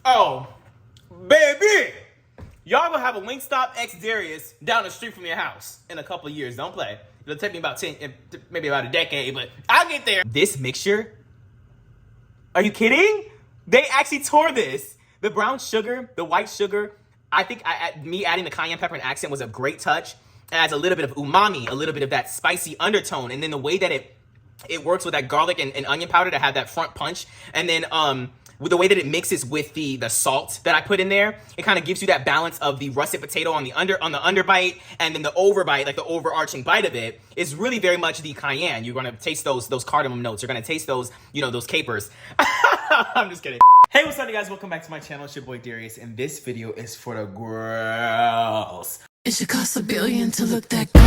Oh, baby! Y'all gonna have a WINGSTOP X Darius down the street from your house in a couple of years. Don't play. It'll take me about 10, maybe about a decade, but I'll get there. This mixture? Are you kidding? They actually tore this. The brown sugar, the white sugar, I think me adding the cayenne pepper and accent was a great touch. It adds a little bit of umami, a little bit of that spicy undertone, and then the way that it works with that garlic and onion powder to have that front punch, and then with the way that it mixes with the salt that I put in there, it kind of gives you that balance of the russet potato on the underbite, and then the overbite, like the overarching bite of it, is really very much the cayenne. You're gonna taste those cardamom notes. You're gonna taste those, those capers. I'm just kidding. Hey, what's up, you guys? Welcome back to my channel. It's your boy Darius, and this video is for the girls. It should cost $1 billion to look that good.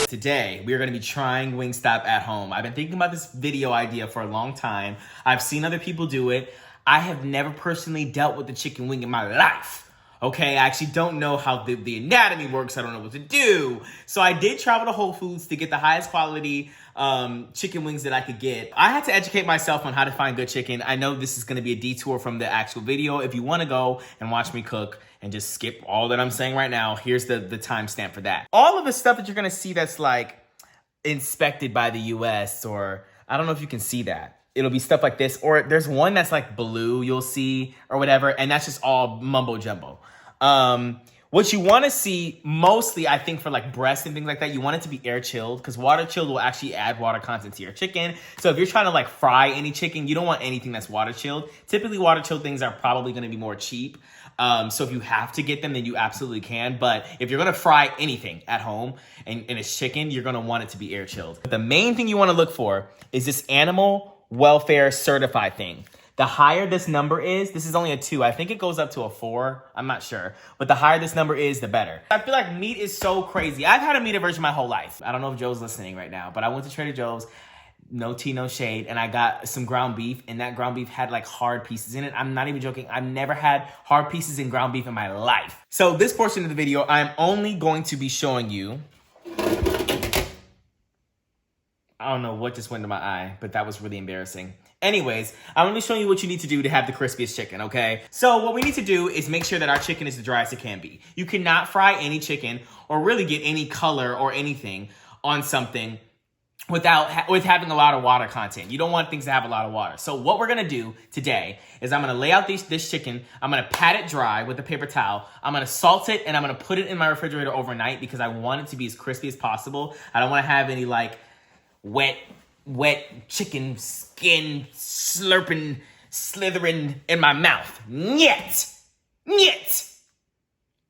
Today, we are going to be trying WINGSTOP at home. I've been thinking about this video idea for a long time. I've seen other people do it. I have never personally dealt with the chicken wing in my life. Okay, I actually don't know how the anatomy works. I don't know what to do. So I did travel to Whole Foods to get the highest quality chicken wings that I could get. I had to educate myself on how to find good chicken. I know this is going to be a detour from the actual video. If you want to go and watch me cook and just skip all that I'm saying right now, here's the timestamp for that. All of the stuff that you're going to see that's like inspected by the US, or I don't know if you can see that. It'll be stuff like this, or there's one that's like blue you'll see or whatever, and that's just all mumbo jumbo. What you want to see mostly, I think, for like breast and things like that, you want it to be air chilled, because water chilled will actually add water content to your chicken. So if you're trying to like fry any chicken, you don't want anything that's water chilled. Typically water chilled things are probably going to be more cheap. So if you have to get them, then you absolutely can. But if you're going to fry anything at home and it's chicken, you're going to want it to be air chilled. But the main thing you want to look for is this animal welfare certified thing. The higher this number is, this is only a 2. I think it goes up to a 4. I'm not sure. But the higher this number is, the better. I feel like meat is so crazy. I've had a meat aversion my whole life. I don't know if Joe's listening right now, but I went to Trader Joe's, no tea, no shade, and I got some ground beef, and that ground beef had like hard pieces in it. I'm not even joking. I've never had hard pieces in ground beef in my life. So this portion of the video, I'm only going to be showing you, I don't know what just went to my eye, but that was really embarrassing. Anyways, I'm gonna be showing you what you need to do to have the crispiest chicken, okay? So what we need to do is make sure that our chicken is the driest it can be. You cannot fry any chicken or really get any color or anything on something with having a lot of water content. You don't want things to have a lot of water. So what we're gonna do today is I'm gonna lay out this chicken, I'm gonna pat it dry with a paper towel, I'm gonna salt it, and I'm gonna put it in my refrigerator overnight because I want it to be as crispy as possible. I don't wanna have any like wet chicken skin slurping, slithering in my mouth. Nyet. Yes,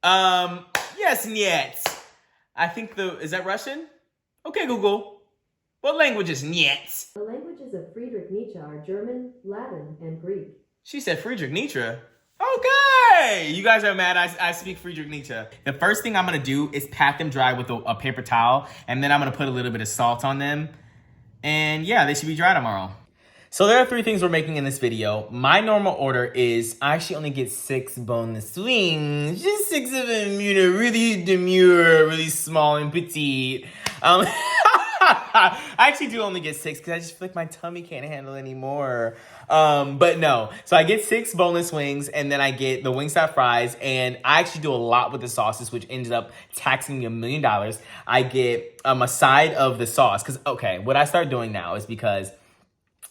nyet. I think is that Russian? Okay, Google. What language is nyet? The languages of Friedrich Nietzsche are German, Latin, and Greek. She said Friedrich Nietzsche. Okay, you guys are mad I speak Friedrich Nietzsche. The first thing I'm gonna do is pat them dry with a paper towel, and then I'm gonna put a little bit of salt on them. And yeah, they should be dry tomorrow. So there are 3 things we're making in this video. My normal order is I actually only get 6 boneless wings. Just 6 of them, really demure, really small and petite. I actually do only get 6 because I just feel like my tummy can't handle anymore. But no. So I get 6 boneless wings, and then I get the WINGSTOP fries, and I actually do a lot with the sauces, which ended up taxing me $1 million. I get a side of the sauce. Because, okay, what I start doing now is because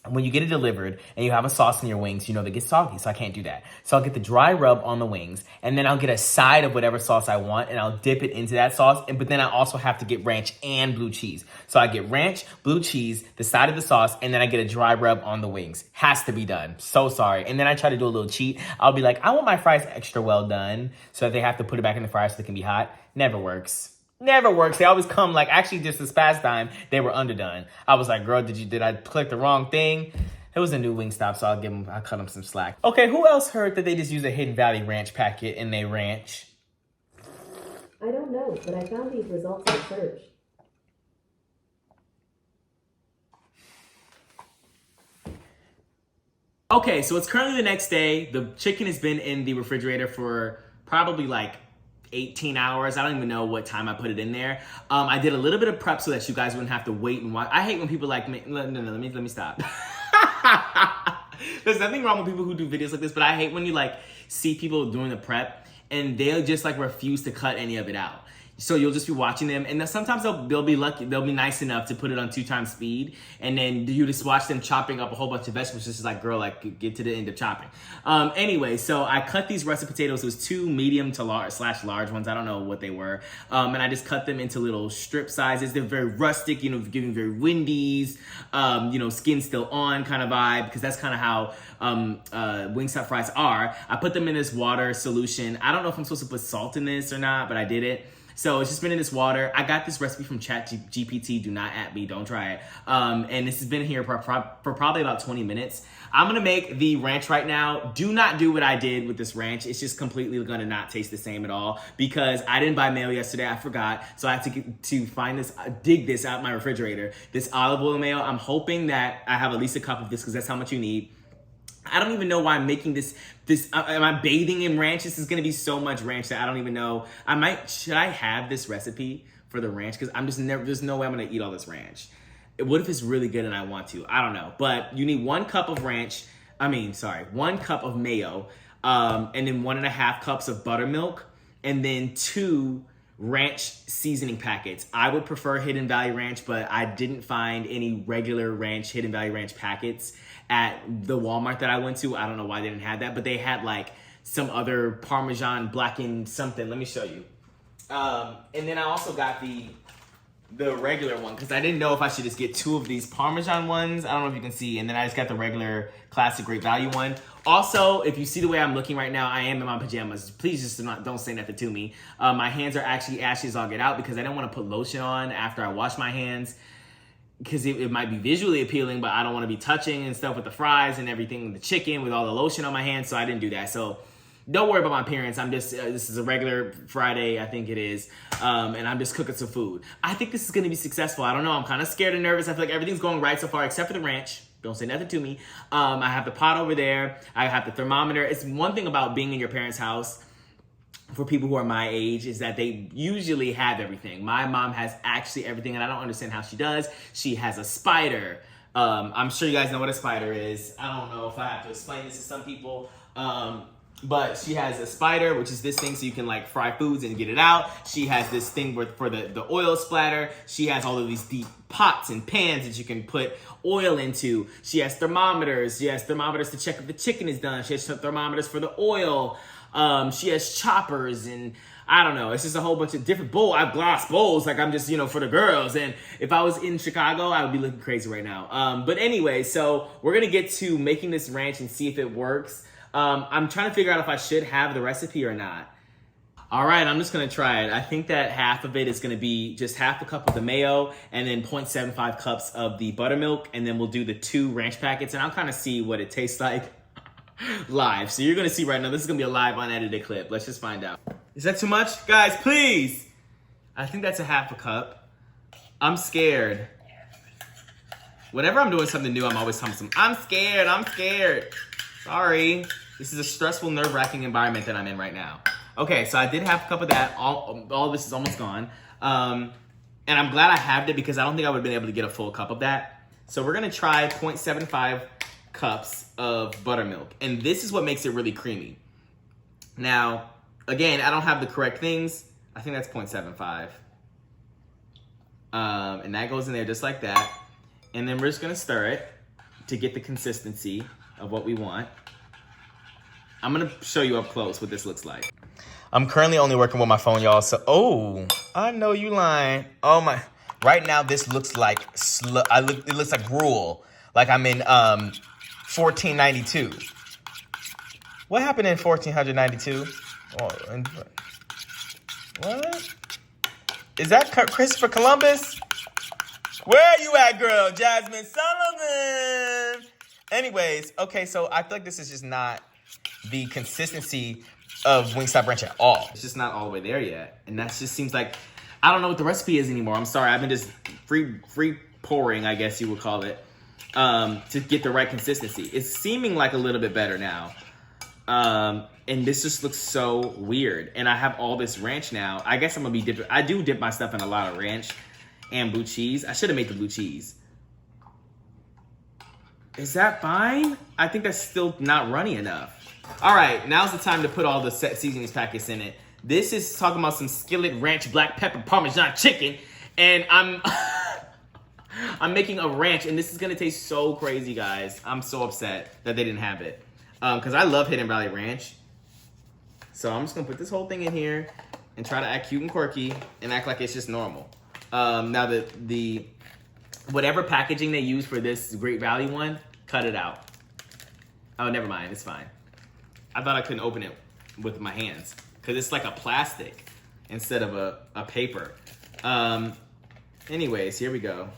when you get it delivered and you have a sauce in your wings, they get soggy, so I can't do that. So I'll get the dry rub on the wings, and then I'll get a side of whatever sauce I want, and I'll dip it into that sauce, but then I also have to get ranch and blue cheese. So I get ranch, blue cheese, the side of the sauce, and then I get a dry rub on the wings. Has to be done. So sorry. And then I try to do a little cheat. I'll be like, I want my fries extra well done, so that they have to put it back in the fryer so they can be hot. Never works. Never works. They always come like, actually just this past time, they were underdone. I was like, girl, did I click the wrong thing? It was a new WINGSTOP, so I'll cut them some slack. Okay, who else heard that they just use a Hidden Valley Ranch packet in their ranch? I don't know, but I found these results in search. Okay, so it's currently the next day. The chicken has been in the refrigerator for probably like 18 hours. I don't even know what time I put it in there. I did a little bit of prep so that you guys wouldn't have to wait and watch. I hate when people like, no, let me stop. There's nothing wrong with people who do videos like this, but I hate when you like see people doing the prep and they'll just like refuse to cut any of it out. So you'll just be watching them, and then sometimes they'll be lucky, they'll be nice enough to put it on 2x speed, and then you just watch them chopping up a whole bunch of vegetables. Just like, girl, like get to the end of chopping. Anyway, so I cut these russet potatoes. It was 2 medium to large ones. I don't know what they were, and I just cut them into little strip sizes. They're very rustic, you know, giving very Wendy's, you know, skin still on kind of vibe, because that's kind of how Wingstop fries are. I put them in this water solution. I don't know if I'm supposed to put salt in this or not, but I did it. So it's just been in this water. I got this recipe from ChatGPT. Do not at me. Don't try it. And this has been here for probably about 20 minutes. I'm going to make the ranch right now. Do not do what I did with this ranch. It's just completely going to not taste the same at all because I didn't buy mayo yesterday. I forgot. So I have to find this, dig this out my refrigerator. This olive oil mayo. I'm hoping that I have at least a cup of this because that's how much you need. I don't even know why I'm making this, am I bathing in ranch? This is gonna be so much ranch that I don't even know. Should I have this recipe for the ranch? Because there's no way I'm gonna eat all this ranch. What if it's really good and I want to? I don't know. But you need 1 cup of 1 cup of mayo, and then 1.5 cups of buttermilk, and then 2 ranch seasoning packets. I would prefer Hidden Valley Ranch, but I didn't find any regular ranch, Hidden Valley Ranch packets at the Walmart that I went to. I don't know why they didn't have that, but they had like some other Parmesan blackened something. Let me show you. And then I also got the regular one because I didn't know if I should just get 2 of these Parmesan ones. I don't know if you can see. And then I just got the regular classic Great Value one. Also, if you see the way I'm looking right now, I am in my pajamas. Please just don't say nothing to me. My hands are actually ashy as all get out because I don't want to put lotion on after I wash my hands because it might be visually appealing, but I don't want to be touching and stuff with the fries and everything, the chicken with all the lotion on my hands, so I didn't do that. So don't worry about my appearance. I'm just, this is a regular Friday, I think it is, and I'm just cooking some food. I think this is going to be successful. I don't know. I'm kind of scared and nervous. I feel like everything's going right so far except for the ranch. Don't say nothing to me. I have the pot over there. I have the thermometer. It's one thing about being in your parents' house for people who are my age is that they usually have everything. My mom has actually everything, and I don't understand how she does. She has a spider. I'm sure you guys know what a spider is. I don't know if I have to explain this to some people. But she has a spider, which is this thing so you can like fry foods and get it out. She has this thing for the oil splatter. She has all of these deep pots and pans that you can put oil into. She has thermometers. She has thermometers to check if the chicken is done. She has thermometers for the oil. She has choppers and I don't know. It's just a whole bunch of different bowls. I have glass bowls like I'm just, for the girls. And if I was in Chicago, I would be looking crazy right now. But anyway, so we're going to get to making this ranch and see if it works. I'm trying to figure out if I should have the recipe or not. All right, I'm just going to try it. I think that half of it is going to be just half a cup of the mayo and then 0.75 cups of the buttermilk. And then we'll do the 2 ranch packets and I'll kind of see what it tastes like live. So you're going to see right now, this is going to be a live unedited clip. Let's just find out. Is that too much? Guys, please. I think that's a half a cup. I'm scared. Whenever I'm doing something new, I'm always telling some, I'm scared. Sorry. This is a stressful, nerve-wracking environment that I'm in right now. Okay, so I did have a cup of that. All of this is almost gone. And I'm glad I have it because I don't think I would have been able to get a full cup of that. So we're going to try 0.75 cups of buttermilk. And this is what makes it really creamy. Now, again, I don't have the correct things. I think that's 0.75. And that goes in there just like that. And then we're just going to stir it to get the consistency of what we want. I'm going to show you up close what this looks like. I'm currently only working with my phone, y'all. So, I know you lying. Oh my. Right now, this looks like, it looks like gruel. Like I'm in 1492. What happened in 1492? What? Is that Christopher Columbus? Where are you at, girl? Jasmine Sullivan. Anyways, okay, so I feel like this is just not the consistency of Wingstop Ranch at all. It's just not all the way there yet. And that just seems like, I don't know what the recipe is anymore. I'm sorry, I've been just free pouring, I guess you would call it, to get the right consistency. It's seeming like a little bit better now. And this just looks so weird. And I have all this ranch now. I guess I'm gonna be dipping. I do dip my stuff in a lot of ranch and blue cheese. I should have made the blue cheese. Is that fine? I think that's still not runny enough. All right, now's the time to put all the set seasonings packets in it. This is talking about some skillet ranch black pepper Parmesan chicken. And I'm making a ranch, and this is gonna taste so crazy, guys. I'm so upset that they didn't have it. Because I love Hidden Valley Ranch. So I'm just gonna put this whole thing in here and try to act cute and quirky and act like it's just normal. Now the whatever packaging they use for this Great Value one, cut it out. Oh, never mind, it's fine. I thought I couldn't open it with my hands because it's like a plastic instead of a paper. Anyways, here we go.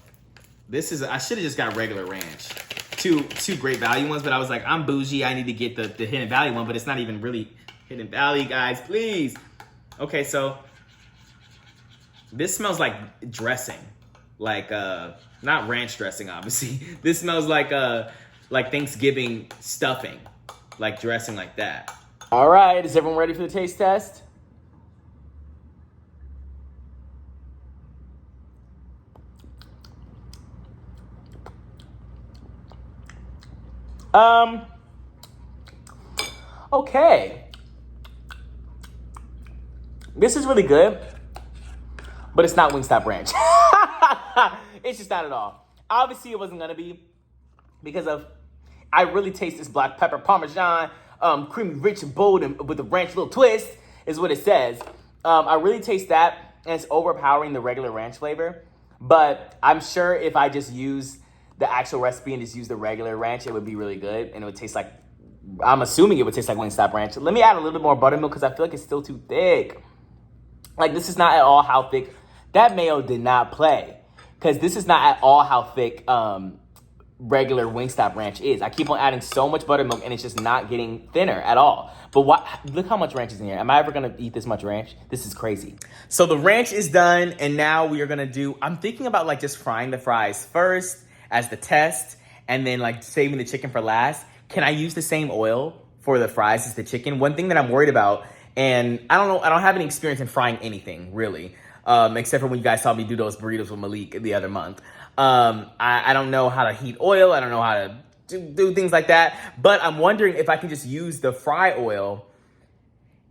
This is, I should have just got regular ranch. Two Great Value ones, but I was like, I'm bougie, I need to get the Hidden Valley one, but it's not even really Hidden Valley, guys, please. Okay, so this smells like dressing. Like, not ranch dressing, obviously. This smells like Thanksgiving stuffing. Like dressing like that. All right, is everyone ready for the taste test? Okay. This is really good, but it's not Wingstop Ranch. It's just not at all. Obviously, it wasn't gonna be because of, I really taste this black pepper Parmesan, creamy, rich, and bold, and with a ranch little twist, is what it says. I really taste that, and it's overpowering the regular ranch flavor. But I'm sure if I just use the actual recipe and just use the regular ranch, it would be really good, and it would taste like, I'm assuming it would taste like Wingstop Ranch. Let me add a little bit more buttermilk because I feel like it's still too thick. Like, this is not at all how thick. That mayo did not play because this is not at all how thick regular Wingstop Ranch is. I keep on adding so much buttermilk and it's just not getting thinner at all. But look how much ranch is in here. Am I ever gonna eat this much ranch? This is crazy. So the ranch is done, and now we are gonna do, I'm thinking about like just frying the fries first as the test, and then like saving the chicken for last. Can I use the same oil for the fries as the chicken? One thing that I'm worried about, and I don't know, I don't have any experience in frying anything really, except for when you guys saw me do those burritos with Malik the other month. I don't know how to heat oil. I don't know how to do things like that. But I'm wondering if I can just use the fry oil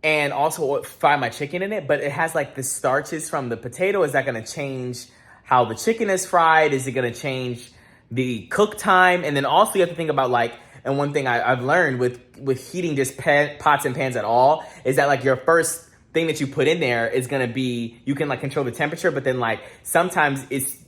and also fry my chicken in it. But it has like the starches from the potato. Is that going to change how the chicken is fried? Is it going to change the cook time? And then also you have to think about like, and one thing I've learned with heating just pots and pans at all is that like your first thing that you put in there is going to be, you can like control the temperature, but then like sometimes it's,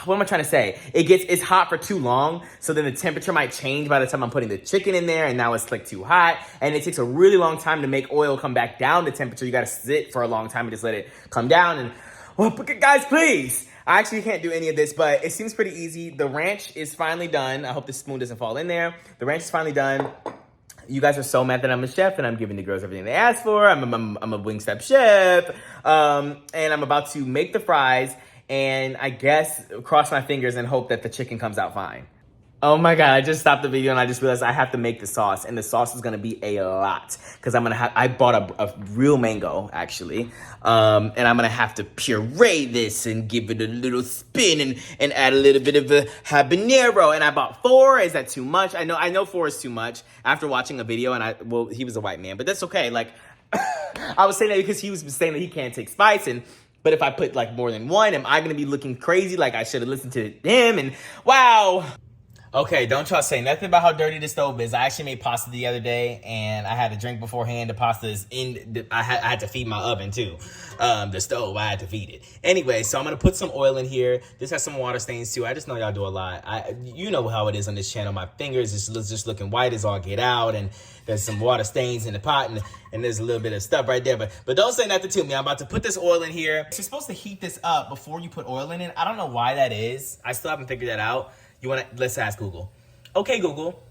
what am I trying to say? It's hot for too long, so then the temperature might change by the time I'm putting the chicken in there, and now it's like too hot, and it takes a really long time to make oil come back down to temperature. You got to sit for a long time and just let it come down. And well, guys, please. I actually can't do any of this, but it seems pretty easy. The ranch is finally done. I hope the spoon doesn't fall in there. The ranch is finally done. You guys are so mad that I'm a chef and I'm giving the girls everything they asked for. I'm a Wingstop chef, and I'm about to make the fries. And I guess cross my fingers and hope that the chicken comes out fine. Oh my God, I just stopped the video and I just realized I have to make the sauce. And the sauce is gonna be a lot. Because I bought a real mango, actually. And I'm gonna have to puree this and give it a little spin and add a little bit of a habanero. And I bought 4, is that too much? I know 4 is too much after watching a video well, he was a white man, but that's okay. Like, I was saying that because he was saying that he can't take spice, but if I put like more than 1, am I gonna be looking crazy? Like I should have listened to him, and wow. Okay, don't y'all say nothing about how dirty the stove is. I actually made pasta the other day, and I had a drink beforehand. The pasta is I had to feed my oven too. The stove, I had to feed it. Anyway, so I'm gonna put some oil in here. This has some water stains too. I just know y'all do a lot. You know how it is on this channel. My fingers is just looking white as all get out, and there's some water stains in the pot, and there's a little bit of stuff right there. But don't say nothing to me. I'm about to put this oil in here. You're supposed to heat this up before you put oil in it. I don't know why that is. I still haven't figured that out. Let's ask Google. Okay, Google,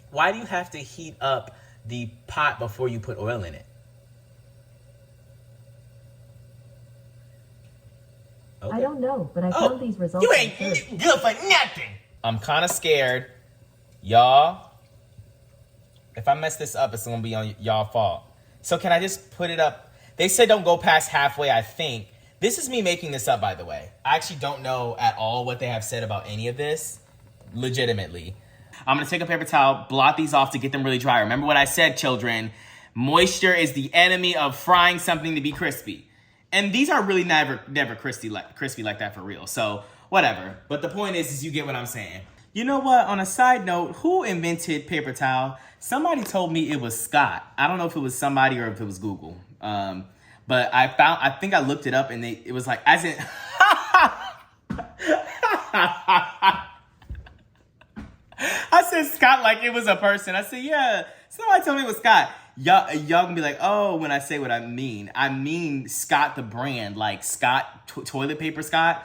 why do you have to heat up the pot before you put oil in it? Okay. I don't know, but I found these results. You ain't good for nothing. I'm kind of scared. Y'all, If I mess this up, it's gonna be on y'all fault. So can I just put it up? They said don't go past halfway, I think. This is me making this up, by the way. I actually don't know at all what they have said about any of this, legitimately. I'm gonna take a paper towel, blot these off to get them really dry. Remember what I said, children. Moisture is the enemy of frying something to be crispy. And these are really never crispy like that for real. So whatever. But the point is you get what I'm saying. You know what? On a side note, who invented paper towel? Somebody told me it was Scott. I don't know if it was somebody or if it was Google. But I think I looked it up and it was like, as in, I said Scott like it was a person. I said, yeah, somebody told me it was Scott. Y'all gonna be like, oh, when I say what I mean Scott the brand, like Scott, toilet paper Scott.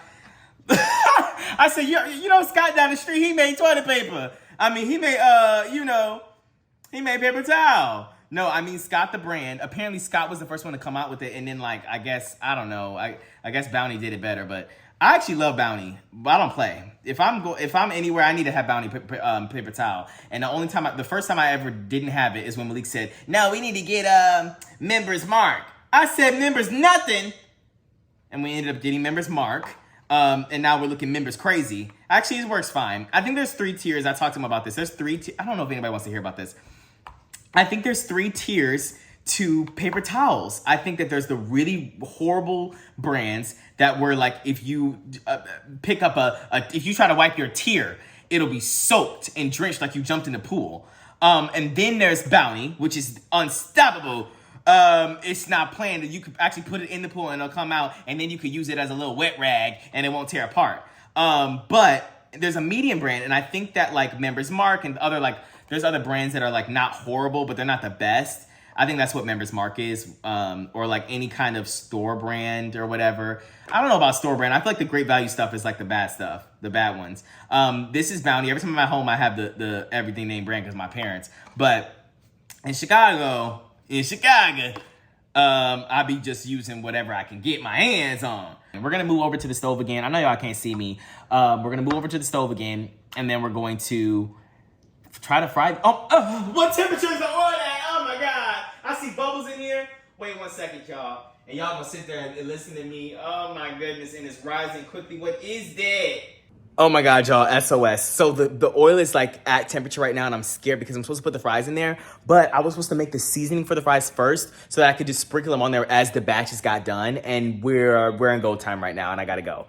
I said, you know Scott down the street, he made toilet paper. I mean, he made, he made paper towel. No, I mean Scott the brand. Apparently Scott was the first one to come out with it, and then like, I guess, I don't know, I guess Bounty did it better, but I actually love Bounty, but I don't play. If I'm anywhere, I need to have Bounty paper towel. And the first time I ever didn't have it is when Malik said, no, we need to get Members Mark. I said Members nothing. And we ended up getting Members Mark. And now we're looking Members Crazy. Actually, it works fine. I think there's 3 tiers. I talked to him about this. There's 3 I don't know if anybody wants to hear about this. I think there's 3 tiers to paper towels. I think that there's the really horrible brands that were like, if you pick up if you try to wipe your tear, it'll be soaked and drenched like you jumped in the pool. And then there's Bounty, which is unstoppable. It's not planned. You could actually put it in the pool and it'll come out, and then you could use it as a little wet rag and it won't tear apart. But there's a medium brand, and I think that like Members Mark and there's other brands that are like not horrible, but they're not the best. I think that's what Members Mark is, or like any kind of store brand or whatever. I don't know about store brand. I feel like the Great Value stuff is like the bad stuff, the bad ones. This is Bounty. Every time I'm at home, I have the everything name brand because my parents. But in Chicago, I be just using whatever I can get my hands on. And we're gonna move over to the stove again. I know y'all can't see me. We're gonna move over to the stove again, and then we're going to try to fry. What temperature is the oil at? Oh my God. I see bubbles in here. Wait 1 second, y'all. And y'all gonna sit there and listen to me. Oh my goodness, and it's rising quickly. What is that? Oh my God, y'all, SOS. So the oil is like at temperature right now, and I'm scared because I'm supposed to put the fries in there, but I was supposed to make the seasoning for the fries first so that I could just sprinkle them on there as the batches got done, and we're in go time right now, and I gotta go.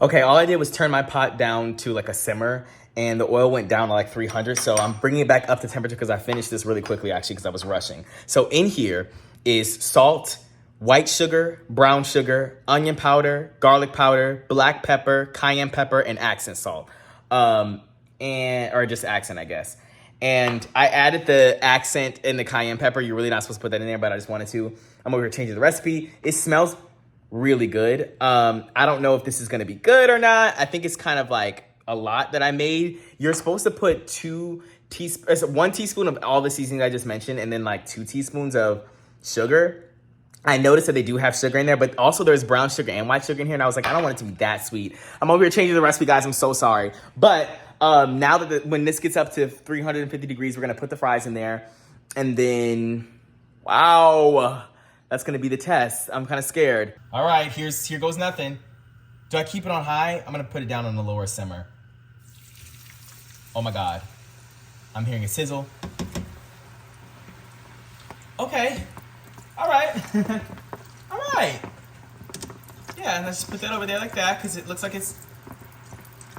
Okay, all I did was turn my pot down to like a simmer, and the oil went down to like 300, so I'm bringing it back up to temperature because I finished this really quickly, actually, because I was rushing. So in here is salt, white sugar, brown sugar, onion powder, garlic powder, black pepper, cayenne pepper, and accent salt. Or just accent, I guess. And I added the accent and the cayenne pepper. You're really not supposed to put that in there, but I just wanted to. I'm over here changing the recipe. It smells really good. I don't know if this is gonna be good or not. I think it's kind of like a lot that I made. You're supposed to put 1 teaspoon of all the seasonings I just mentioned, and then like 2 teaspoons of sugar. I noticed that they do have sugar in there, but also there's brown sugar and white sugar in here, and I was like, I don't want it to be that sweet. I'm over here changing the recipe, guys. I'm so sorry. But now that when this gets up to 350 degrees, we're gonna put the fries in there, and then, wow, that's gonna be the test. I'm kind of scared. All right, here goes nothing. Do I keep it on high? I'm gonna put it down on the lower simmer. Oh my God, I'm hearing a sizzle. Okay. All right. All right. Yeah, let's just put that over there like that because it looks like it's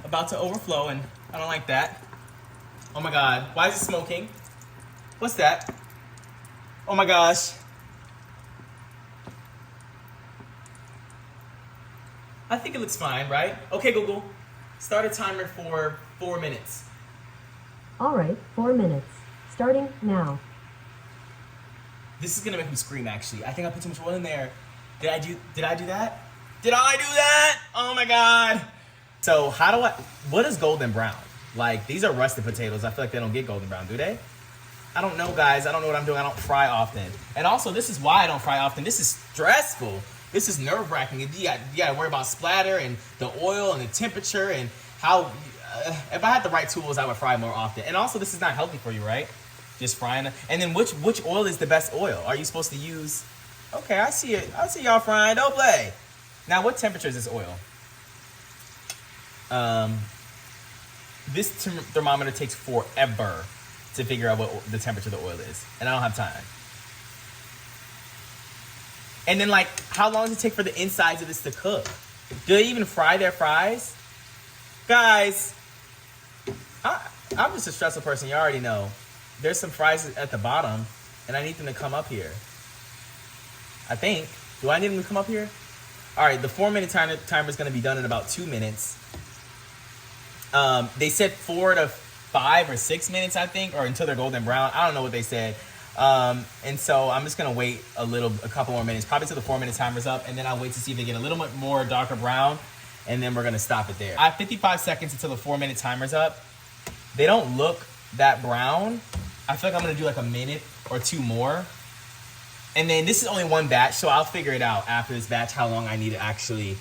about to overflow, and I don't like that. Oh my God, why is it smoking? What's that? Oh my gosh. I think it looks fine, right? Okay, Google, start a timer for 4 minutes. All right, 4 minutes. Starting now. This is gonna make me scream, actually. I think I put too much oil in there. Did I do that? Did I do that? Oh my God. So what is golden brown? Like, these are rusted potatoes. I feel like they don't get golden brown, do they? I don't know, guys. I don't know what I'm doing. I don't fry often. And also, this is why I don't fry often. This is stressful. This is nerve-wracking. You gotta worry about splatter and the oil and the temperature and how, if I had the right tools, I would fry more often. And also, this is not healthy for you, right? Just frying it. And then which oil is the best oil? Are you supposed to use? Okay, I see it. I see y'all frying. Don't play. Now, what temperature is this oil? This thermometer takes forever to figure out what the temperature of the oil is, and I don't have time. And then, like, how long does it take for the insides of this to cook? Do they even fry their fries? Guys, I'm just a stressful person. You already know. There's some fries at the bottom, and I need them to come up here. I think. Do I need them to come up here? All right, the 4-minute timer is going to be done in about 2 minutes. They said 4 to 5 or 6 minutes, I think, or until they're golden brown. I don't know what they said. And so I'm just going to wait a couple more minutes, probably till the 4-minute timer's up, and then I'll wait to see if they get a little bit more darker brown, and then we're going to stop it there. I have 55 seconds until the 4-minute timer's up. They don't look that brown. I feel like I'm going to do like a minute or 2 more. And then this is only one batch, so I'll figure it out after this batch how long I need to actually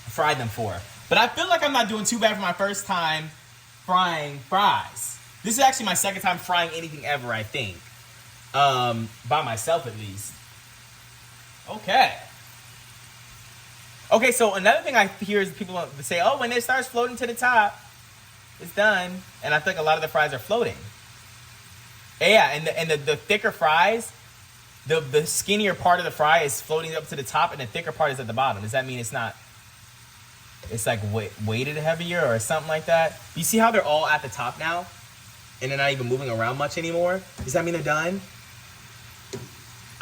fry them for. But I feel like I'm not doing too bad for my first time frying fries. This is actually my second time frying anything ever, I think. By myself, at least. Okay. Okay, so another thing I hear is people say, oh, when it starts floating to the top, it's done. And I think a lot of the fries are floating. Yeah, and the thicker fries, the skinnier part of the fry is floating up to the top, and the thicker part is at the bottom. Does that mean it's not? It's like weighted heavier or something like that. You see how they're all at the top now, and they're not even moving around much anymore? Does that mean they're done?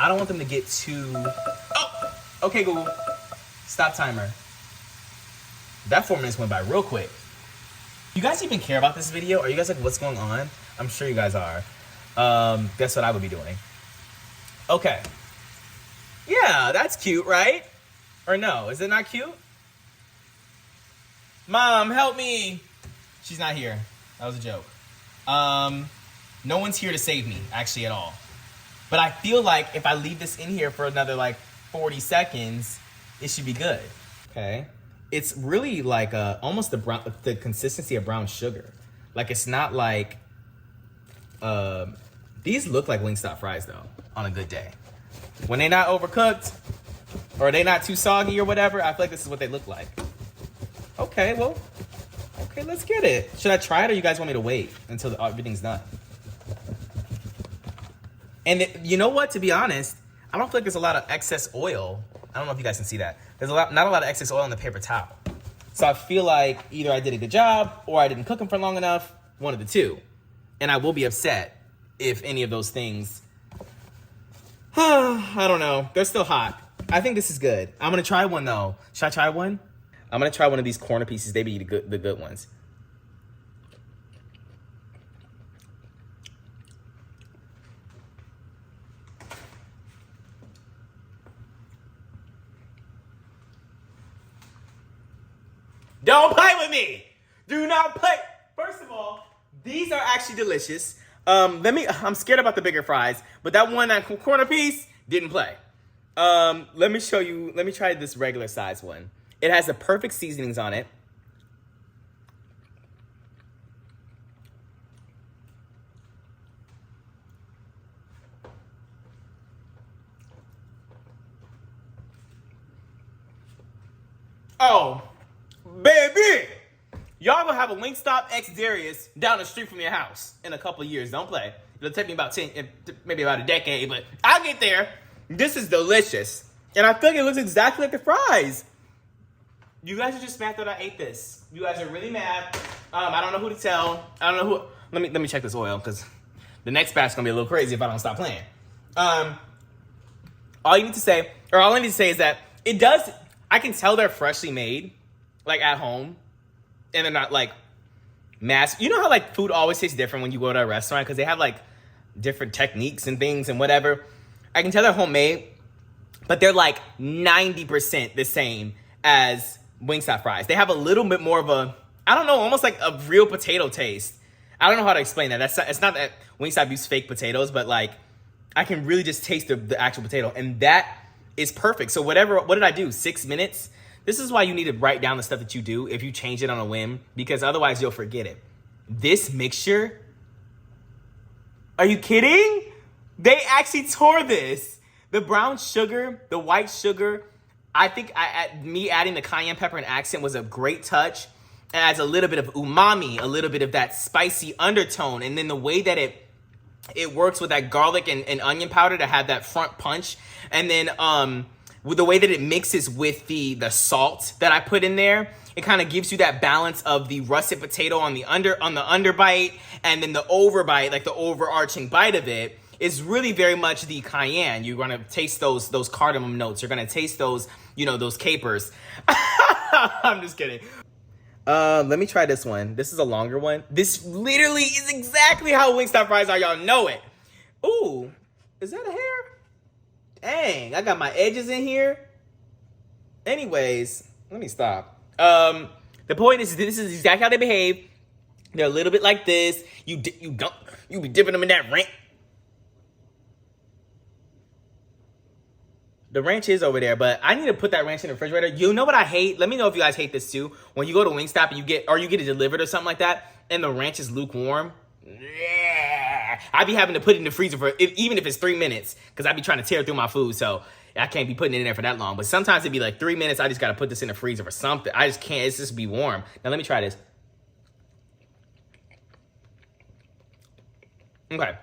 I don't want them to get too. Oh, okay, Google, stop timer. That 4 minutes went by real quick. You guys even care about this video? Are you guys like, what's going on? I'm sure you guys are. That's what I would be doing. Okay. Yeah, that's cute, right? Or no, is it not cute? Mom, help me. She's not here. That was a joke. No one's here to save me, actually, at all. But I feel like if I leave this in here for another, like, 40 seconds, it should be good. Okay. It's really like almost the consistency of brown sugar. Like, it's not like... these look like Wingstop fries, though, on a good day. When they're not overcooked, or they're not too soggy or whatever, I feel like this is what they look like. Okay, well, okay, let's get it. Should I try it, or you guys want me to wait until everything's done? And you know what? To be honest, I don't feel like there's a lot of excess oil. I don't know if you guys can see that. There's not a lot of excess oil on the paper towel. So I feel like either I did a good job, or I didn't cook them for long enough. One of the two. And I will be upset if any of those things... I don't know. They're still hot. I think this is good. I'm going to try one, though. Should I try one? I'm going to try one of these corner pieces. They be the good ones. Don't play with me. Do not play. First of all, these are actually delicious. I'm scared about the bigger fries, but that corner piece didn't play. Let me show you. Let me try this regular size one. It has the perfect seasonings on it. Oh, baby! Y'all gonna have a Wingstop X Darius down the street from your house in a couple of years. Don't play. It'll take me about 10, maybe about a decade, but I'll get there. This is delicious. And I feel like it looks exactly like the fries. You guys are just mad that I ate this. You guys are really mad. I don't know who to tell. I don't know who. Let me check this oil, because the next batch is gonna be a little crazy if I don't stop playing. All I need to say is that it does. I can tell they're freshly made, like at home, and they're not like mass. You know how like food always tastes different when you go to a restaurant because they have like different techniques and things and whatever. I can tell they're homemade, but they're like 90% the same as Wingstop fries. They have a little bit more of a, I don't know, almost like a real potato taste. I don't know how to explain that. It's not that Wingstop use fake potatoes, but like I can really just taste the actual potato, and that is perfect. So what did I do? 6 minutes? This is why you need to write down the stuff that you do if you change it on a whim, because otherwise you'll forget it. This mixture Are you kidding? They actually tore this. The brown sugar, the white sugar, I think me adding the cayenne pepper and accent was a great touch. It adds a little bit of umami, a little bit of that spicy undertone. And then the way that it works with that garlic and onion powder to have that front punch. And then with the way that it mixes with the salt that I put in there, it kind of gives you that balance of the russet potato on the underbite, and then the overbite, like the overarching bite of it, is really very much the cayenne. You're gonna taste those cardamom notes. You're gonna taste those, those capers. I'm just kidding. Let me try this one. This is a longer one. This literally is exactly how Wingstop fries are. Y'all know it. Ooh, is that a hair? Dang, I got my edges in here. Anyways, let me stop. The point is, this is exactly how they behave. They're a little bit like this. You be dipping them in that ranch. The ranch is over there, but I need to put that ranch in the refrigerator. You know what I hate? Let me know if you guys hate this too. When you go to Wingstop and you get it delivered or something like that, and the ranch is lukewarm. Yeah. I be having to put it in the freezer even if it's 3 minutes, because I be trying to tear through my food, so I can't be putting it in there for that long. But sometimes it'd be like 3 minutes. I just got to put this in the freezer for something. I just can't. It's just be warm. Now let me try this. Okay.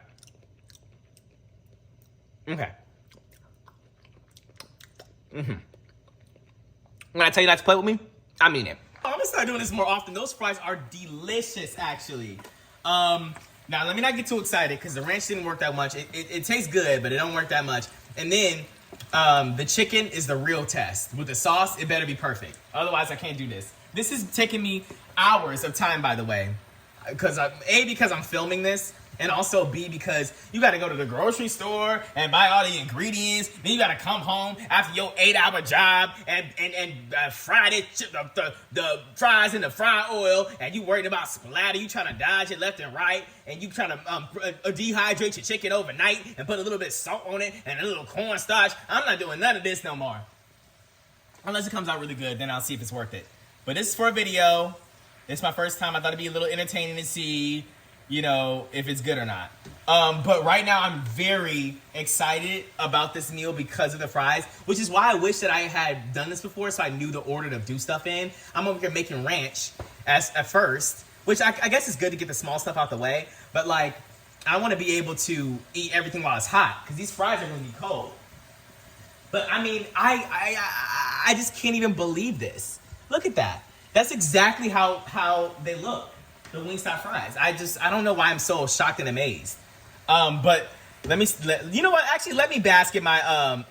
When I tell you not to play with me, I mean it. I'm gonna start doing this more often. Those fries are delicious, actually. Now let me not get too excited because the ranch didn't work that much. It tastes good, but it don't work that much. And then the chicken is the real test. With the sauce, it better be perfect. Otherwise, I can't do this. This is taking me hours of time, by the way. Because because I'm filming this, and also B, because you got to go to the grocery store and buy all the ingredients. Then you got to come home after your 8-hour job and fry the fries in the fry oil, and you worried about splatter. You trying to dodge it left and right, and you trying to dehydrate your chicken overnight and put a little bit of salt on it and a little cornstarch. I'm not doing none of this no more. Unless it comes out really good, then I'll see if it's worth it. But this is for a video. This is my first time. I thought it'd be a little entertaining to see, if it's good or not. But right now I'm very excited about this meal because of the fries, which is why I wish that I had done this before so I knew the order to do stuff in. I'm over here making ranch at first, which I guess is good to get the small stuff out the way. But like, I want to be able to eat everything while it's hot because these fries are going to be cold. But I mean, I just can't even believe this. Look at that. That's exactly how they look. The Wingstop fries. I don't know why I'm so shocked and amazed. But you know what? Actually, let me bask in my,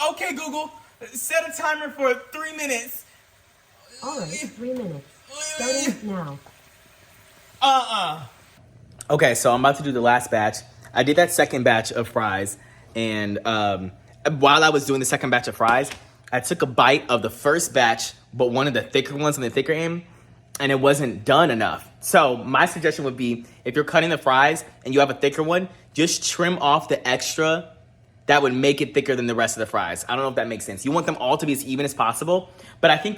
okay, Google. Set a timer for 3 minutes. All right, 3 minutes. Starting now. Okay, so I'm about to do the last batch. I did that second batch of fries, and while I was doing the second batch of fries, I took a bite of the first batch, but one of the thicker ones on the thicker end, and it wasn't done enough. So my suggestion would be, if you're cutting the fries and you have a thicker one, just trim off the extra that would make it thicker than the rest of the fries. I don't know if that makes sense. You want them all to be as even as possible, but I think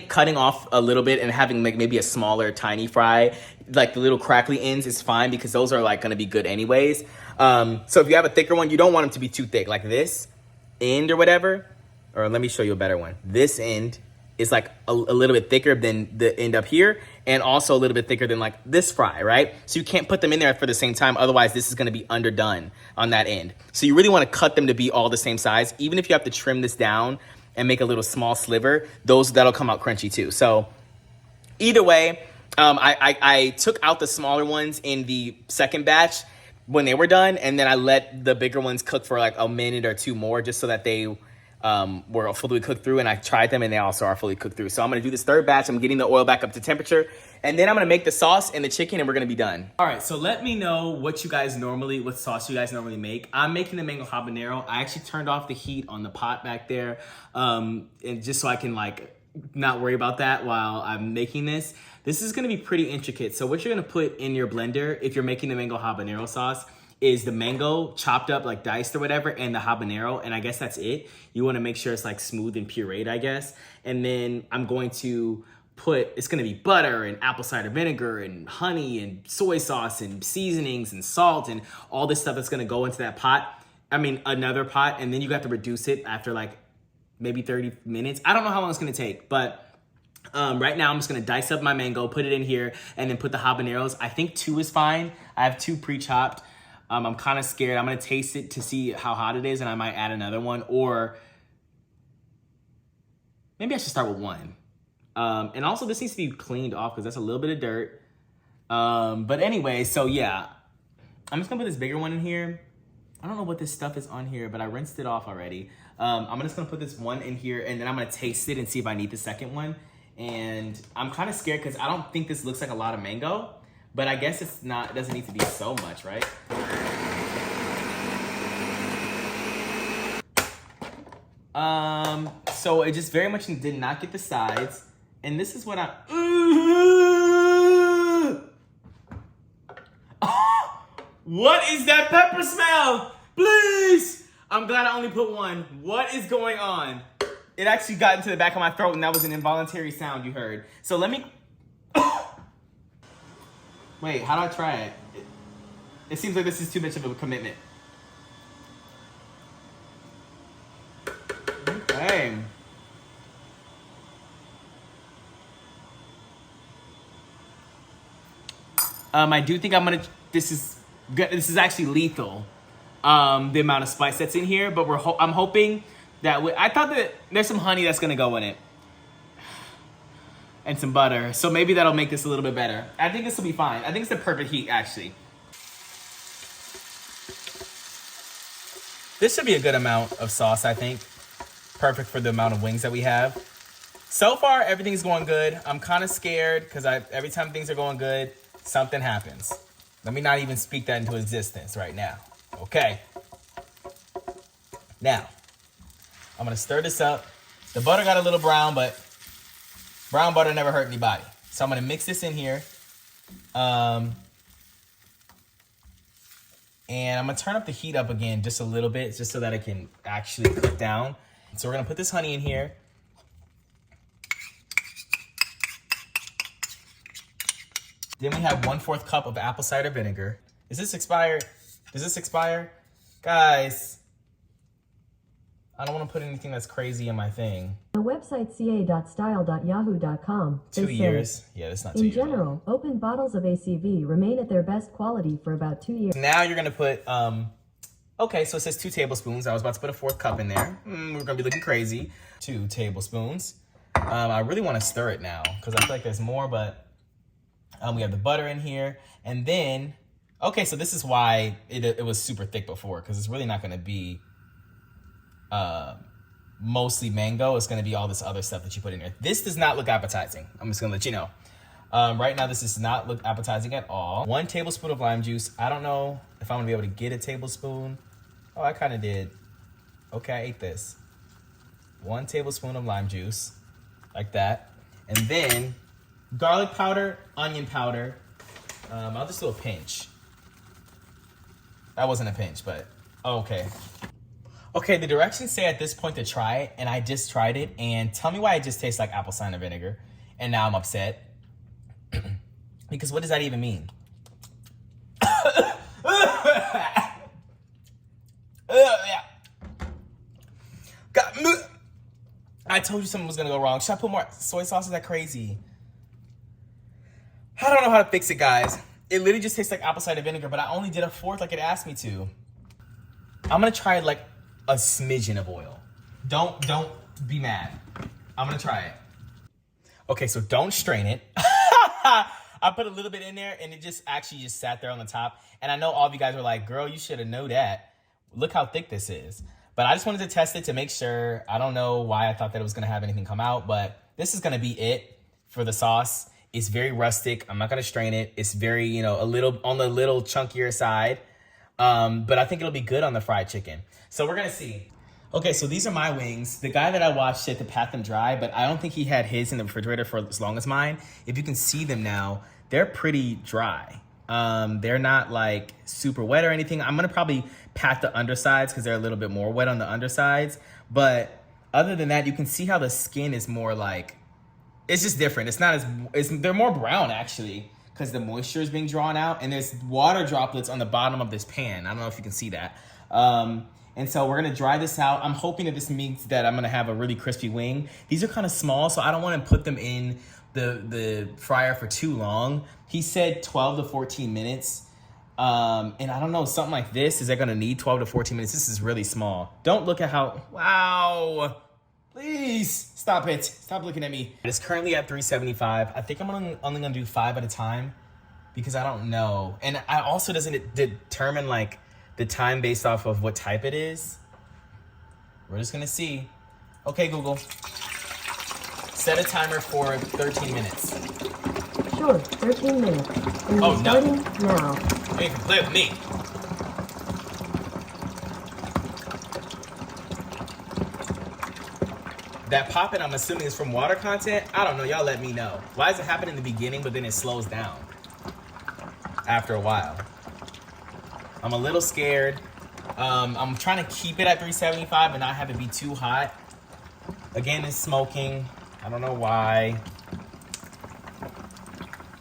cutting off a little bit and having like maybe a smaller, tiny fry, like the little crackly ends, is fine because those are like gonna be good anyways. So if you have a thicker one, you don't want them to be too thick, like this end or whatever. Or let me show you a better one. This end is like a little bit thicker than the end up here, and also a little bit thicker than like this fry, right? So you can't put them in there for the same time, otherwise this is gonna be underdone on that end. So you really wanna cut them to be all the same size. Even if you have to trim this down and make a little small sliver, that'll come out crunchy too. So either way, I took out the smaller ones in the second batch when they were done, and then I let the bigger ones cook for like a minute or two more, just so that they were fully cooked through, and I tried them and they also are fully cooked through. So I'm gonna do this third batch. I'm getting the oil back up to temperature, and then I'm gonna make the sauce and the chicken, and we're gonna be done. All right, so let me know what sauce you guys normally make. I'm making the mango habanero. I actually turned off the heat on the pot back there, and just so I can like not worry about that while I'm making this. This is gonna be pretty intricate. So what you're gonna put in your blender if you're making the mango habanero sauce is the mango chopped up, like diced or whatever, and the habanero, and I guess that's it. You wanna make sure it's like smooth and pureed, I guess. And then I'm going to it's gonna be butter and apple cider vinegar and honey and soy sauce and seasonings and salt and all this stuff that's gonna go into that pot. I mean, another pot, and then you got to reduce it after like maybe 30 minutes. I don't know how long it's gonna take, but right now I'm just gonna dice up my mango, put it in here, and then put the habaneros. I think 2 is fine. I have 2 pre-chopped. I'm kind of scared. I'm gonna taste it to see how hot it is, and I might add another one, or maybe I should start with 1. And also this needs to be cleaned off because that's a little bit of dirt. But anyway, so yeah, I'm just gonna put this bigger one in here. I don't know what this stuff is on here, but I rinsed it off already. I'm just gonna put this one in here, and then I'm gonna taste it and see if I need the second one. And I'm kind of scared because I don't think this looks like a lot of mango, but I guess it's not, it doesn't need to be so much, right? So it just very much did not get the sides. And this is what what is that pepper smell? Please! I'm glad I only put 1. What is going on? It actually got into the back of my throat, and that was an involuntary sound you heard. So let me... Wait, how do I try it? It seems like this is too much of a commitment. Okay. I do think I'm gonna. This is actually lethal. The amount of spice that's in here, but I'm hoping that I thought that there's some honey that's gonna go in it, and some butter. So maybe that'll make this a little bit better. I think this will be fine. I think it's the perfect heat actually. This should be a good amount of sauce. I think perfect for the amount of wings that we have. So far, everything's going good. I'm kind of scared because every time things are going good, something happens. Let me not even speak that into existence right now. Okay. Now, I'm gonna stir this up. The butter got a little brown, but brown butter never hurt anybody. So I'm gonna mix this in here. And I'm gonna turn up the heat up again just a little bit, just so that it can actually cook down. So we're gonna put this honey in here. Then we have 1/4 cup of apple cider vinegar. Is this expired? Does this expire? Guys, I don't want to put anything that's crazy in my thing. The website ca.style.yahoo.com. 2 years? Yeah, that's not 2 years. In general, open bottles of ACV remain at their best quality for about 2 years. Now you're gonna put, okay, so it says 2 tablespoons. I was about to put a 4th cup in there. We're gonna be looking crazy. 2 tablespoons. I really want to stir it now because I feel like there's more, but we have the butter in here. And then, okay, so this is why it was super thick before, because it's really not gonna be mostly mango. It's gonna be all this other stuff that you put in there. This does not look appetizing. I'm just gonna let you know. Right now, this does not look appetizing at all. 1 tablespoon of lime juice. I don't know if I'm gonna be able to get a tablespoon. Oh, I kind of did. Okay, I ate this. 1 tablespoon of lime juice, like that. And then garlic powder, onion powder. I'll just do a pinch. That wasn't a pinch, but okay. Okay, the directions say at this point to try it, and I just tried it, and tell me why it just tastes like apple cider vinegar, and now I'm upset. Because what does that even mean? I told you something was gonna go wrong. Should I put more soy sauce? Is that crazy? I don't know how to fix it, guys. It literally just tastes like apple cider vinegar, but I only did a 1/4 like it asked me to. I'm gonna try like a smidgen of oil. Don't be mad. I'm gonna try it. Okay, so don't strain it. I put a little bit in there, and it just actually just sat there on the top. And I know all of you guys are like, girl, you should have known that. Look how thick this is. But I just wanted to test it to make sure. I don't know why I thought that it was gonna have anything come out, but this is gonna be it for the sauce. It's very rustic. I'm not gonna strain it. It's very, you know, a little on the little chunkier side. But I think it'll be good on the fried chicken. So we're gonna see. Okay, so these are my wings. The guy that I watched said to pat them dry, but I don't think he had his in the refrigerator for as long as mine. If you can see them now, they're pretty dry. They're not like super wet or anything. I'm gonna probably pat the undersides because they're a little bit more wet on the undersides. But other than that, you can see how the skin is more like it's just different. It's not as, they're more brown actually, because the moisture is being drawn out, and there's water droplets on the bottom of this pan. I don't know if you can see that. And so we're gonna dry this out. I'm hoping that this means that I'm gonna have a really crispy wing. These are kind of small, so I don't wanna put them in the fryer for too long. He said 12 to 14 minutes. And I don't know, something like this, is that gonna need 12 to 14 minutes? This is really small. Don't look at how, wow. Please, stop it. Stop looking at me. It's currently at 375. I think I'm only gonna do 5 at a time because I don't know. And I also doesn't determine like the time based off of what type it is. We're just gonna see. Okay, Google. Set a timer for 13 minutes. Sure, 13 minutes. And Oh, no. starting now. You can play with me. That popping, I'm assuming, is from water content. I don't know. Y'all let me know. Why does it happen in the beginning, but then it slows down after a while? I'm a little scared. I'm trying to keep it at 375 and not have it be too hot. Again, it's smoking. I don't know why.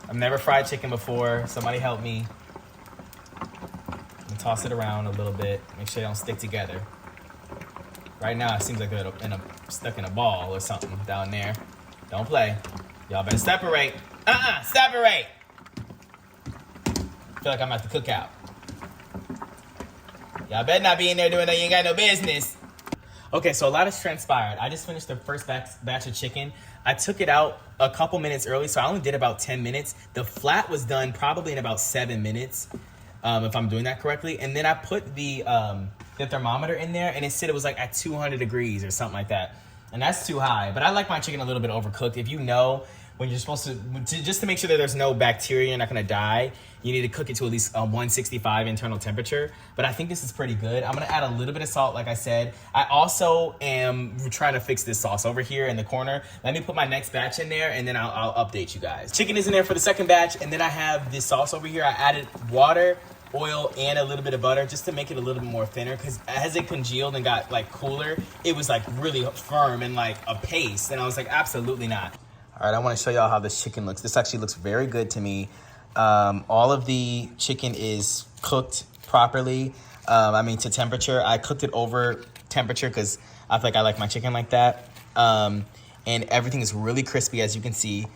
I've never fried chicken before. Somebody help me. And toss it around a little bit. Make sure they don't stick together. Right now, it seems like they're stuck in a ball or something down there. Don't play. Y'all better separate. Separate! I feel like I'm at the cookout. Y'all better not be in there doing that. You ain't got no business. Okay, so a lot has transpired. I just finished the first batch of chicken. I took it out a couple minutes early, so I only did about 10 minutes. The flat was done probably in about 7 minutes, if I'm doing that correctly. And then I put the thermometer in there, and it said it was like at 200 degrees or something like that. And that's too high. But I like my chicken a little bit overcooked. If you know when you're supposed to just to make sure that there's no bacteria, you're not gonna die, you need to cook it to at least 165 internal temperature. But I think this is pretty good. I'm gonna add a little bit of salt, like I said. I also am trying to fix this sauce over here in the corner. Let me put my next batch in there, and then I'll update you guys. Chicken is in there for the second batch, and then I have this sauce over here. I added water, oil, and a little bit of butter just to make it a little bit more thinner, because as it congealed and got like cooler, it was like really firm and like a paste, and I was like, absolutely not. All right, I want to show y'all how this chicken looks. This actually looks very good to me. All of the chicken is cooked properly. To temperature. I cooked it over temperature because I feel like I like my chicken like that. And everything is really crispy, as you can see,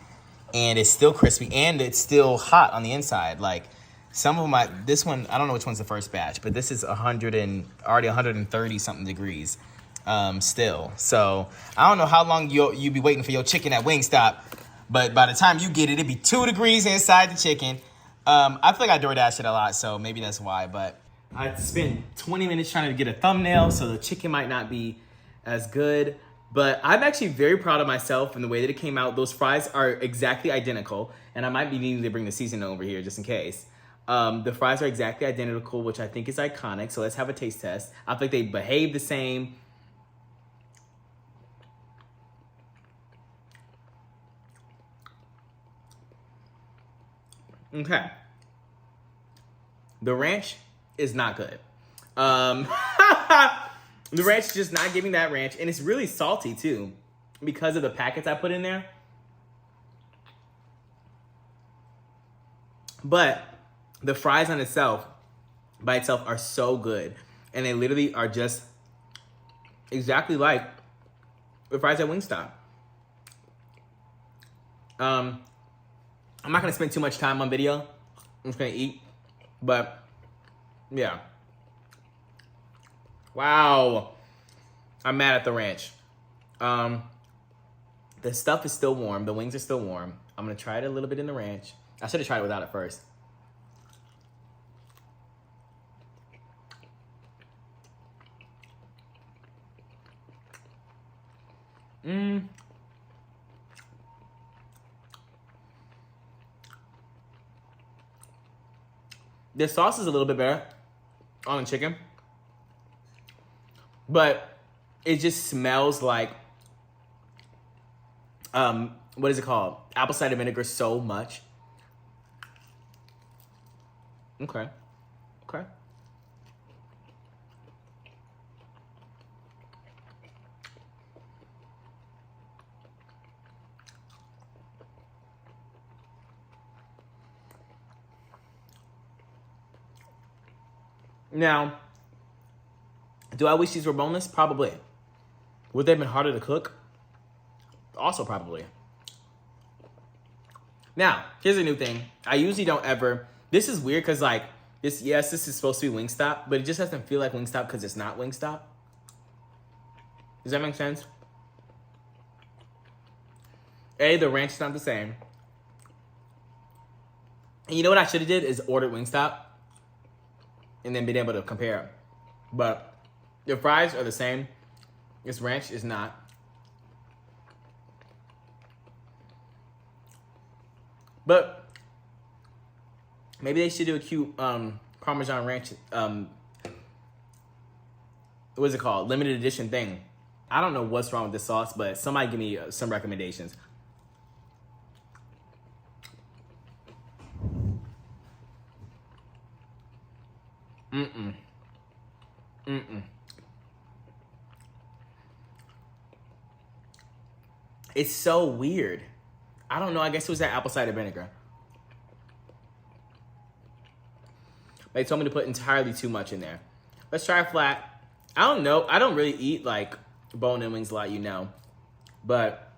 and it's still crispy and it's still hot on the inside. Like some of this one, I don't know which one's the first batch, but this is already 130 something degrees. Still. So I don't know how long you be waiting for your chicken at WINGSTOP, but by the time you get it, it'd be 2 degrees inside the chicken. I feel like I DoorDash it a lot, so maybe that's why, but I spent 20 minutes trying to get a thumbnail, so the chicken might not be as good, but I'm actually very proud of myself and the way that it came out. Those fries are exactly identical, and I might be needing to bring the seasoning over here just in case. The fries are exactly identical, which I think is iconic, so let's have a taste test. I think they behave the same. Okay. The ranch is not good. The ranch is just not giving that ranch, and it's really salty too because of the packets I put in there. But the fries by itself are so good, and they literally are just exactly like the fries at WINGSTOP. I'm not gonna spend too much time on video. I'm just gonna eat, but yeah. Wow, I'm mad at the ranch. The stuff is still warm. The wings are still warm. I'm gonna try it a little bit in the ranch. I should have tried it without it first. The sauce is a little bit better on the chicken, but it just smells like, what is it called? Apple cider vinegar so much. Okay. Now, do I wish these were boneless? Probably. Would they have been harder to cook? Also probably. Now, here's a new thing. I usually don't ever... This is weird because, like, this is supposed to be Wingstop, but it just doesn't feel like Wingstop because it's not Wingstop. Does that make sense? A, the ranch is not the same. And you know what I should have did is ordered Wingstop and then been able to compare. But the fries are the same. This ranch is not. But maybe they should do a cute Parmesan ranch, what is it called? Limited edition thing. I don't know what's wrong with this sauce, but somebody give me some recommendations. It's so weird. I don't know. I guess it was that apple cider vinegar. They told me to put entirely too much in there. Let's try flat. I don't know. I don't really eat like bone-in wings a lot, you know. But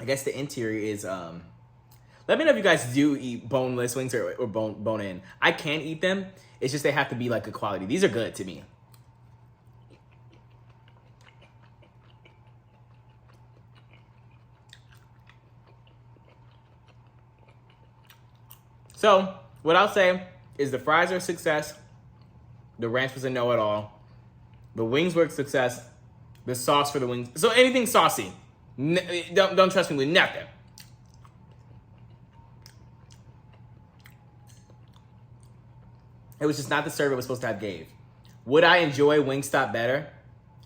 I guess the interior is let me know if you guys do eat boneless wings or bone-in. I can eat them. It's just they have to be like good quality. These are good to me. So, what I'll say is the fries are a success. The ranch was a know-it-all. The wings were a success. The sauce for the wings. So anything saucy. Don't trust me with nothing. It was just not the serve it was supposed to have gave. Would I enjoy Wingstop better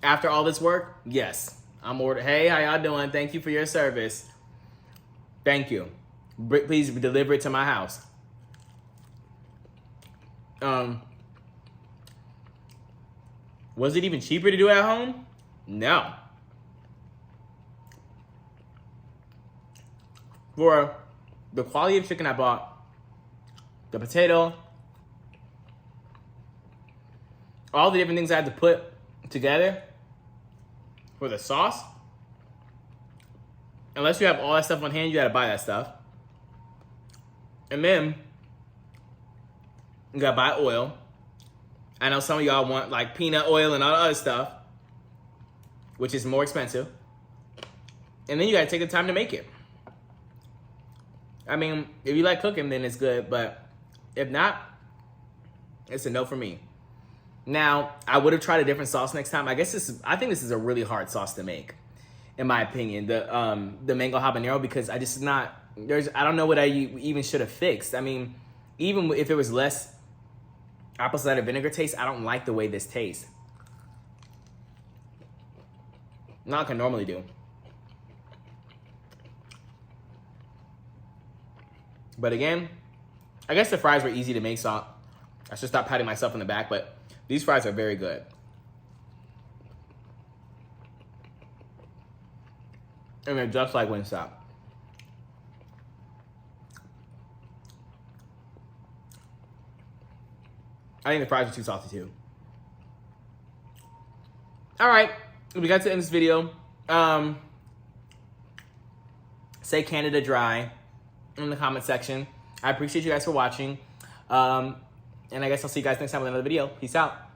after all this work? Yes. I'm ordered. Hey, how y'all doing? Thank you for your service. Thank you. Please deliver it to my house. Was it even cheaper to do at home? No. For the quality of chicken I bought, the potato, all the different things I had to put together for the sauce, unless you have all that stuff on hand, you gotta buy that stuff. And then you gotta buy oil. I know some of y'all want like peanut oil and all the other stuff, which is more expensive. And then you gotta take the time to make it. I mean, if you like cooking, then it's good, but if not, it's a no for me. Now, I would have tried a different sauce next time. I think this is a really hard sauce to make, in my opinion. The mango habanero, because I don't know what I even should have fixed. I mean, even if it was less apple cider vinegar taste, I don't like the way this tastes. Not like I normally do. But again, I guess the fries were easy to make, so I should stop patting myself on the back, but these fries are very good. And they're just like Wingstop. I think the fries are too salty too. All right, we got to end this video. Say Canada Dry in the comment section. I appreciate you guys for watching. And I guess I'll see you guys next time with another video. Peace out.